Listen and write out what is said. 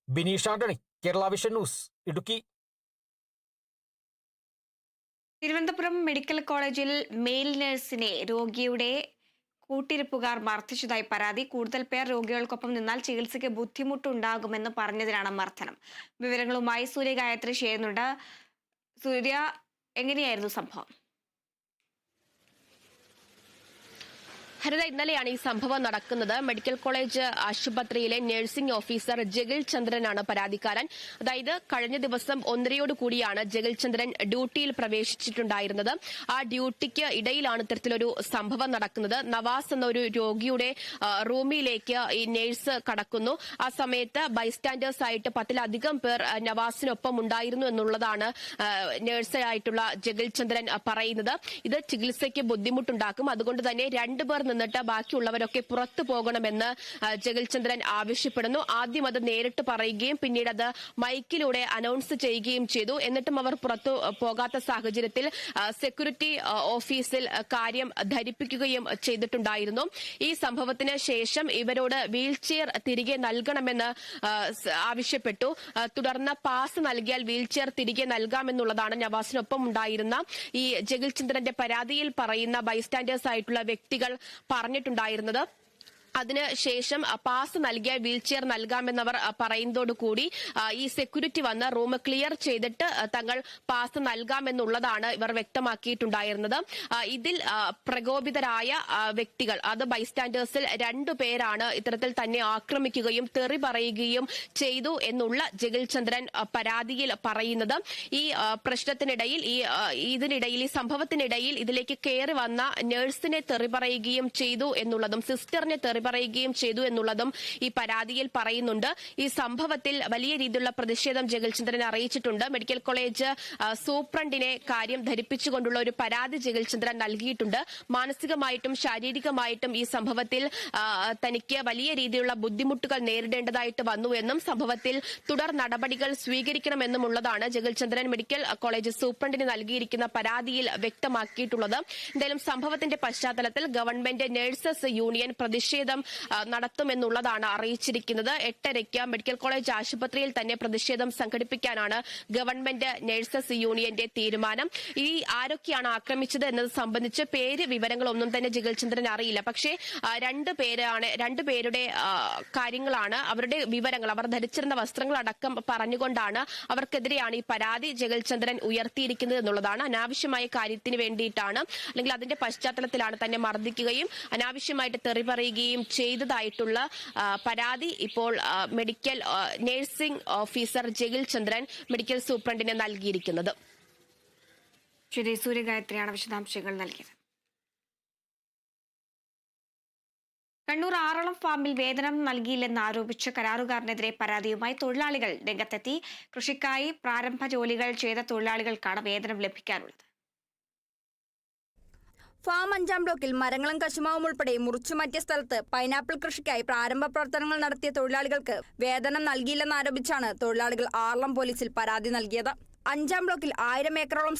Bineesh Antony, Kerala vision news, Idukki. Thiruvananthapuram medical കോളേജിൽ mail നഴ്സിനെ രോഗിയുടെ കൂട്ടിരിപ്പുകാർ മർദ്ദിച്ചതായി പരാതി. കൂടുതൽ പേർ രോഗികൾക്കൊപ്പം നിന്നാൽ ചികിത്സയ്ക്ക് ബുദ്ധിമുട്ടുണ്ടാകുമെന്ന് പറഞ്ഞതിനാണ് മർദ്ദനം. വിവരങ്ങളുമായി സൂര്യ ഗായത്രി ചേരുന്നുണ്ട്. സൂര്യ, എങ്ങനെയായിരുന്നു സംഭവം? ഹരിത, ഇന്നലെയാണ് ഈ സംഭവം നടക്കുന്നത്. മെഡിക്കൽ കോളേജ് ആശുപത്രിയിലെ നഴ്സിംഗ് ഓഫീസർ ജഗിൽ ചന്ദ്രനാണ് പരാതിക്കാരൻ. അതായത് കഴിഞ്ഞ ദിവസം 1:30 കൂടിയാണ് ജഗിൽ ചന്ദ്രൻ ഡ്യൂട്ടിയിൽ പ്രവേശിച്ചിട്ടുണ്ടായിരുന്നത്. ആ ഡ്യൂട്ടിക്ക് ഇടയിലാണ് ഇത്തരത്തിലൊരു സംഭവം നടക്കുന്നത്. നവാസ് എന്ന ഒരു രോഗിയുടെ റൂമിലേക്ക് ഈ നഴ്സ് കടക്കുന്നു. ആ സമയത്ത് ബൈസ്റ്റാൻഡേഴ്സ് ആയിട്ട് 10-ലധികം പേർ നവാസിനൊപ്പം ഉണ്ടായിരുന്നു എന്നുള്ളതാണ് നഴ്സായിട്ടുള്ള ജഗിൽ ചന്ദ്രൻ പറയുന്നത്. ഇത് ചികിത്സയ്ക്ക് ബുദ്ധിമുട്ടുണ്ടാക്കും, അതുകൊണ്ട് തന്നെ 2 പേർ നിന്നിട്ട് ബാക്കിയുള്ളവരൊക്കെ പുറത്തു പോകണമെന്ന് ജഗിൽ ചന്ദ്രൻ ആവശ്യപ്പെടുന്നു. ആദ്യം അത് നേരിട്ട് പറയുകയും പിന്നീട് അത് മൈക്കിലൂടെ അനൗൺസ് ചെയ്യുകയും ചെയ്തു. എന്നിട്ടും അവർ പുറത്തു പോകാത്ത സാഹചര്യത്തിൽ സെക്യൂരിറ്റി ഓഫീസിൽ കാര്യം ധരിപ്പിക്കുകയും ചെയ്തിട്ടുണ്ടായിരുന്നു. ഈ സംഭവത്തിന് ശേഷം ഇവരോട് വീൽചെയർ തിരികെ നൽകണമെന്ന് ആവശ്യപ്പെട്ടു. തുടർന്ന് പാസ് നൽകിയാൽ വീൽചെയർ തിരികെ നൽകാമെന്നുള്ളതാണ് നവാസിനൊപ്പം ഉണ്ടായിരുന്ന ഈ ജഗിൽ ചന്ദ്രന്റെ പരാതിയിൽ പറയുന്ന ബൈസ്റ്റാൻഡേഴ്സ് ആയിട്ടുള്ള വ്യക്തികൾ പറഞ്ഞിട്ടുണ്ടായിരുന്നത്. അതിനുശേഷം പാസ് നൽകിയ വീൽചെയർ നൽകാമെന്നവർ പറയുന്നതോടുകൂടി ഈ സെക്യൂരിറ്റി വന്ന് റൂം ക്ലിയർ ചെയ്തിട്ട് തങ്ങൾ പാസ് നൽകാമെന്നുള്ളതാണ് ഇവർ വ്യക്തമാക്കിയിട്ടുണ്ടായിരുന്നത്. ഇതിൽ പ്രകോപിതരായ വ്യക്തികൾ, അത് ബൈസ്റ്റാൻഡേഴ്സിൽ 2 പേരാണ് ഇത്തരത്തിൽ തന്നെ ആക്രമിക്കുകയും തെറി പറയുകയും ചെയ്തു എന്നുള്ള ജഗിൽ ചന്ദ്രൻ പരാതിയിൽ പറയുന്നത്. ഈ പ്രശ്നത്തിനിടയിൽ ഈ സംഭവത്തിനിടയിൽ ഇതിലേക്ക് കയറി വന്ന നഴ്സിനെ തെറി പറയുകയും ചെയ്തു എന്നുള്ളതും സിസ്റ്ററിനെ തെറി പറയുകയും ചെയ്തു എന്നുള്ളതും ഈ പരാതിയിൽ പറയുന്നുണ്ട്. ഈ സംഭവത്തിൽ വലിയ രീതിയിലുള്ള പ്രതിഷേധം ജഗിൽ ചന്ദ്രൻ അറിയിച്ചിട്ടുണ്ട്. മെഡിക്കൽ കോളേജ് സൂപ്രണ്ടിനെ കാര്യം ധരിപ്പിച്ചുകൊണ്ടുള്ള ഒരു പരാതി ജഗിൽ ചന്ദ്രൻ നൽകിയിട്ടുണ്ട്. മാനസികമായിട്ടും ശാരീരികമായിട്ടും ഈ സംഭവത്തിൽ തനിക്ക് വലിയ രീതിയിലുള്ള ബുദ്ധിമുട്ടുകൾ നേരിടേണ്ടതായിട്ട് വന്നുവെന്നും സംഭവത്തിൽ തുടർ നടപടികൾ സ്വീകരിക്കണമെന്നുമുള്ളതാണ് ജഗിൽ ചന്ദ്രൻ മെഡിക്കൽ കോളേജ് സൂപ്രണ്ടിന് നൽകിയിരിക്കുന്ന പരാതിയിൽ വ്യക്തമാക്കിയിട്ടുള്ളത്. എന്തായാലും സംഭവത്തിന്റെ പശ്ചാത്തലത്തിൽ ഗവൺമെന്റ് നഴ്സസ് യൂണിയൻ പ്രതിഷേധം നടത്തുമെന്നുള്ളതാണ് അറിയിച്ചിരിക്കുന്നത്. 8:30 മെഡിക്കൽ കോളേജ് ആശുപത്രിയിൽ തന്നെ പ്രതിഷേധം സംഘടിപ്പിക്കാനാണ് ഗവൺമെന്റ് നഴ്സസ് യൂണിയന്റെ തീരുമാനം. ഈ ആരൊക്കെയാണ് ആക്രമിച്ചത് എന്നത് സംബന്ധിച്ച് വിവരങ്ങളൊന്നും തന്നെ ജഗിൽ ചന്ദ്രൻ അറിയില്ല. പക്ഷേ 2 പേരുടെ കാര്യങ്ങളാണ്, അവരുടെ വിവരങ്ങൾ, അവർ ധരിച്ചിരുന്ന വസ്ത്രങ്ങളടക്കം പറഞ്ഞുകൊണ്ടാണ് അവർക്കെതിരെയാണ് ഈ പരാതി ജഗിൽ ചന്ദ്രൻ ഉയർത്തിയിരിക്കുന്നത് എന്നുള്ളതാണ്. അനാവശ്യമായ കാര്യത്തിന് വേണ്ടിയിട്ടാണ്, അല്ലെങ്കിൽ അതിന്റെ പശ്ചാത്തലത്തിലാണ് തന്നെ മർദ്ദിക്കുകയും അനാവശ്യമായിട്ട് തെറി പറയുകയും ചെയ്തതായിട്ടുള്ള പരാതി ഇപ്പോൾ മെഡിക്കൽ നഴ്സിംഗ് ഓഫീസർ ജഗിൽ ചന്ദ്രൻ മെഡിക്കൽ സൂപ്രണ്ടിന് നൽകിയിരിക്കുന്നത്. ശരി, സൂര്യഗായത്രിയാണ് വിശദാംശങ്ങൾ നൽകിയത്. കണ്ണൂർ ആറളം ഫാമിൽ വേതനം നൽകിയില്ലെന്നാരോപിച്ച് കരാറുകാരനെതിരെ പരാതിയുമായി തൊഴിലാളികൾ രംഗത്തെത്തി. കൃഷിക്കായി പ്രാരംഭ ജോലികൾ ചെയ്ത തൊഴിലാളികൾക്കാണ് വേതനം ലഭിക്കാനുള്ളത്. ഫാം 5-ാം ബ്ലോക്കിൽ മരങ്ങളും കശുമാവും ഉൾപ്പെടെ മുറിച്ചുമാറ്റിയ സ്ഥലത്ത് പൈനാപ്പിൾ കൃഷിക്കായി പ്രാരംഭ പ്രവർത്തനങ്ങൾ നടത്തിയ തൊഴിലാളികൾക്ക് വേതനം നൽകിയില്ലെന്നാരോപിച്ചാണ് തൊഴിലാളികൾ ആറളം പോലീസിൽ പരാതി നൽകിയത്. 5-ാം ബ്ലോക്കിൽ 1000 ഏക്കറോളം